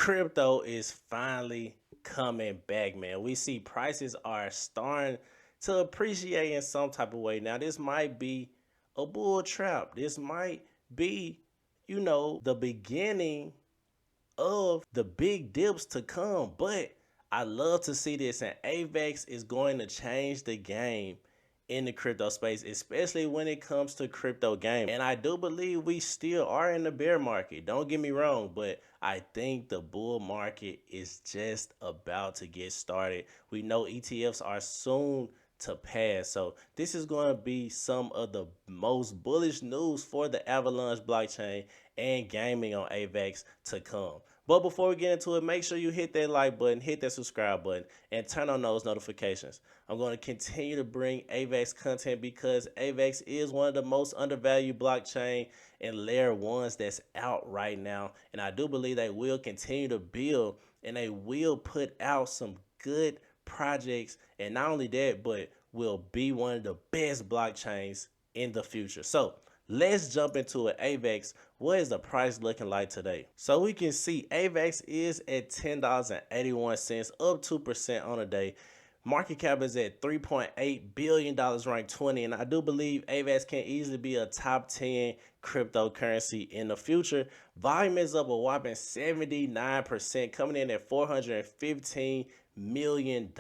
Crypto is finally coming back, man. We see prices are starting to appreciate in some type of way. Now, this might be a bull trap. This might be, the beginning of the big dips to come. But I love to see this, and AVAX is going to change the game in the crypto space, especially when it comes to crypto gaming. And I do believe we still are in the bear market. Don't get me wrong, but I think the bull market is just about to get started. We know ETFs are soon to pass. So this is going to be some of the most bullish news for the Avalanche blockchain and gaming on AVAX to come. But before we get into it, make sure you hit that like button, hit that subscribe button, and turn on those notifications. I'm going to continue to bring AVAX content because AVAX is one of the most undervalued blockchain and layer ones that's out right now. And I do believe they will continue to build, and they will put out some good projects, and not only that, but will be one of the best blockchains in the future. So let's jump into it. AVAX, what is the price looking like today? So we can see AVAX is at $10.81, up 2% on a day. Market cap is at $3.8 billion, ranked 20, and I do believe AVAX can easily be a top 10 cryptocurrency in the future. Volume is up a whopping 79%, coming in at $415 million,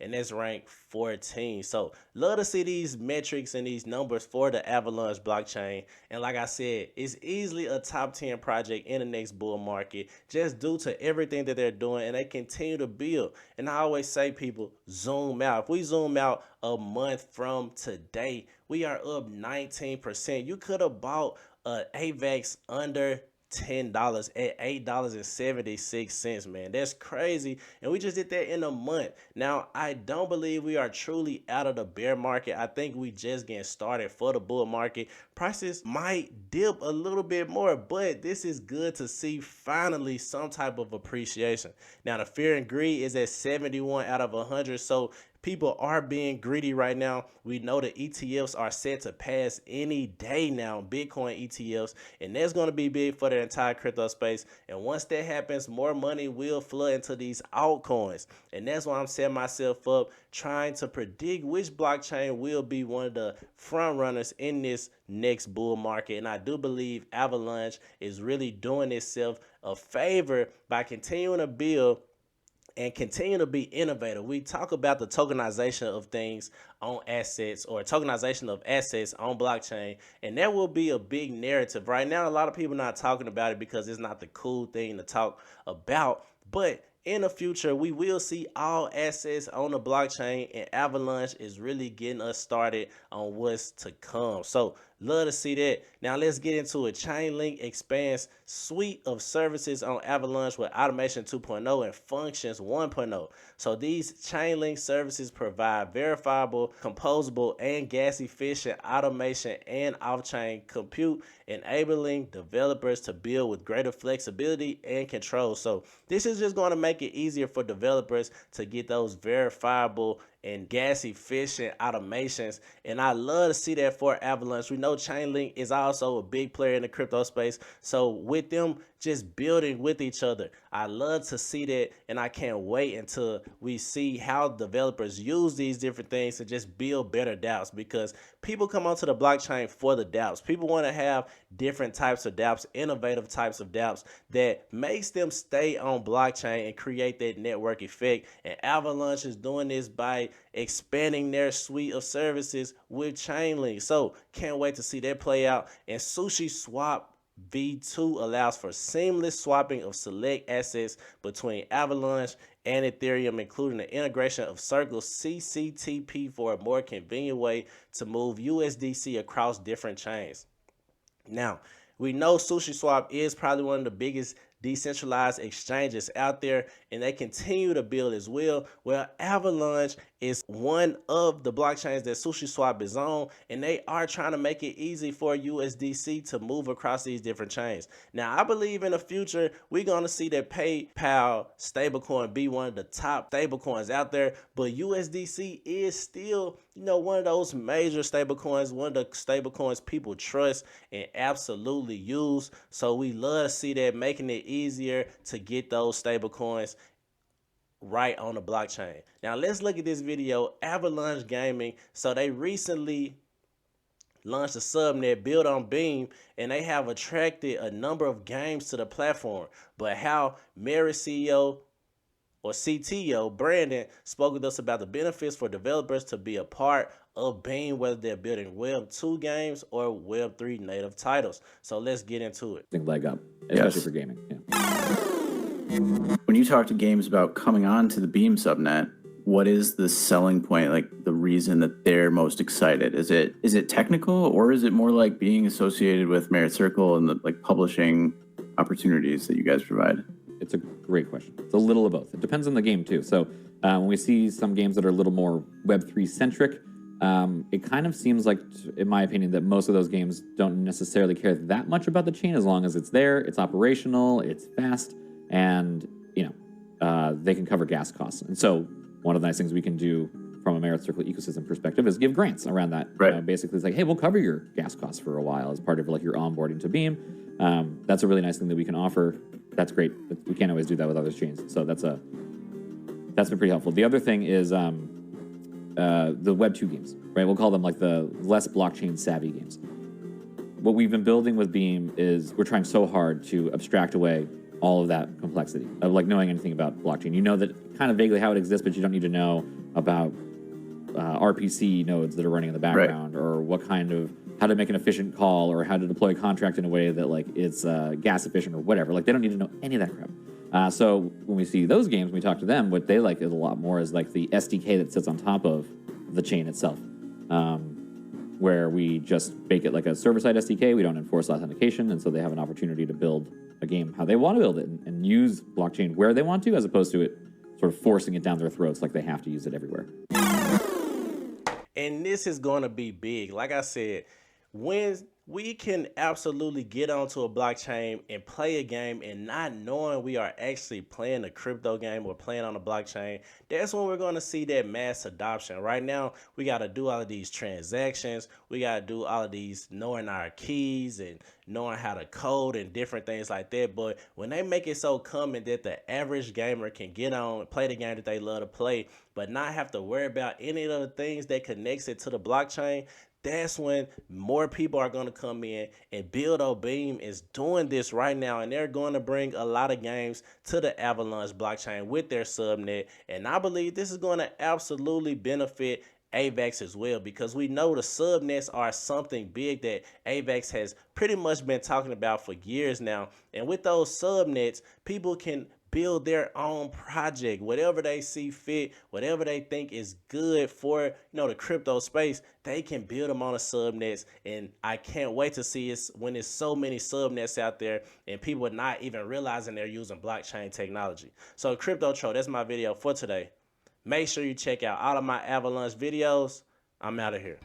and that's ranked 14. So love to see these metrics and these numbers for the Avalanche blockchain. And like I said, it's easily a top 10 project in the next bull market just due to everything that they're doing, and they continue to build. And I always say, people, zoom out. If we zoom out a month from today, we are up 19%. You could have bought AVAX under $10 at $8.76, man. That's crazy. And we just did that in a month. Now, I don't believe we are truly out of the bear market. I think we just getting started for the bull market. Prices might dip a little bit more, but this is good to see finally some type of appreciation. Now, the fear and greed is at 71 out of 100. So people are being greedy right now. We know the ETFs are set to pass any day now, Bitcoin ETFs, and that's going to be big for the entire crypto space. And once that happens, more money will flood into these altcoins. And that's why I'm setting myself up, trying to predict which blockchain will be one of the front runners in this next bull market. And I do believe Avalanche is really doing itself a favor by continuing to build and continue to be innovative. We talk about the tokenization of things on assets, or tokenization of assets on blockchain, and that will be a big narrative. Right now, a lot of people are not talking about it because it's not the cool thing to talk about, but in the future, we will see all assets on the blockchain, and Avalanche is really getting us started on what's to come. So love to see that. Now let's get into it. Chainlink expands suite of services on Avalanche with Automation 2.0 and Functions 1.0. So these Chainlink services provide verifiable, composable, and gas-efficient automation and off-chain compute, enabling developers to build with greater flexibility and control. So this is just going to make it easier for developers to get those verifiable and gas efficient automations, and I love to see that for Avalanche. We know Chainlink is also a big player in the crypto space, so with them just building with each other, I love to see that, and I can't wait until we see how developers use these different things to just build better dApps, because people come onto the blockchain for the dApps. People want to have different types of dApps, innovative types of dApps that makes them stay on blockchain and create that network effect, and Avalanche is doing this by expanding their suite of services with Chainlink. So can't wait to see that play out. And SushiSwap V2 allows for seamless swapping of select assets between Avalanche and Ethereum, including the integration of Circle CCTP for a more convenient way to move USDC across different chains. Now, we know SushiSwap is probably one of the biggest decentralized exchanges out there, and they continue to build as well. Well, Avalanche is one of the blockchains that SushiSwap is on, and they are trying to make it easy for USDC to move across these different chains. Now, I believe in the future, we're going to see that PayPal stablecoin be one of the top stablecoins out there, but USDC is still, one of those major stablecoins, one of the stablecoins people trust and absolutely use. So we love to see that, making it easier to get those stable coins right on the blockchain. Now let's look at this video. Avalanche Gaming, so they recently launched a subnet built on Beam, and they have attracted a number of games to the platform. But how Merit CEO or CTO Brandon spoke with us about the benefits for developers to be a part of Beam, whether they're building Web 2 games or Web 3 native titles. So let's get into it. Leg up, especially for gaming. Yeah. When you talk to games about coming on to the Beam subnet, what is the selling point, like the reason that they're most excited? Is it technical, or is it more like being associated with Merit Circle and the like publishing opportunities that you guys provide? It's a great question. It's a little of both. It depends on the game too. So when we see some games that are a little more Web3 centric, it kind of seems like, in my opinion, that most of those games don't necessarily care that much about the chain, as long as it's there, it's operational, it's fast, and they can cover gas costs. And so one of the nice things we can do from a Merit Circle ecosystem perspective is give grants around that. Right. Basically, it's like, hey, we'll cover your gas costs for a while as part of like your onboarding to Beam. That's a really nice thing that we can offer. That's great. But we can't always do that with other chains. So that's been pretty helpful. The other thing is the Web 2 games, right? We'll call them like the less blockchain savvy games. What we've been building with Beam is we're trying so hard to abstract away all of that complexity of like knowing anything about blockchain. You know that kind of vaguely how it exists, but you don't need to know about RPC nodes that are running in the background, right, or what kind of, how to make an efficient call, or how to deploy a contract in a way that like it's gas efficient or whatever. Like they don't need to know any of that crap. So when we see those games, when we talk to them, what they like is a lot more is like the SDK that sits on top of the chain itself, where we just bake it like a server-side SDK. We don't enforce authentication, and so they have an opportunity to build a game how they want to build it and use blockchain where they want to, as opposed to it sort of forcing it down their throats like they have to use it everywhere. And this is going to be big. Like I said, when we can absolutely get onto a blockchain and play a game and not knowing we are actually playing a crypto game or playing on a blockchain, that's when we're going to see that mass adoption. Right now, we got to do all of these transactions. We got to do all of these knowing our keys and knowing how to code and different things like that. But when they make it so common that the average gamer can get on and play the game that they love to play, but not have to worry about any of the things that connects it to the blockchain, that's when more people are going to come in. And Beam is doing this right now, and they're going to bring a lot of games to the Avalanche blockchain with their subnet. And I believe this is going to absolutely benefit AVAX as well, because we know the subnets are something big that AVAX has pretty much been talking about for years now. And with those subnets, people can build their own project, whatever they see fit, whatever they think is good for the crypto space, they can build them on the subnets. And I can't wait to see it when there's so many subnets out there and people are not even realizing they're using blockchain technology. So CryptoTro, that's my video for today. Make sure you check out all of my Avalanche videos. I'm out of here.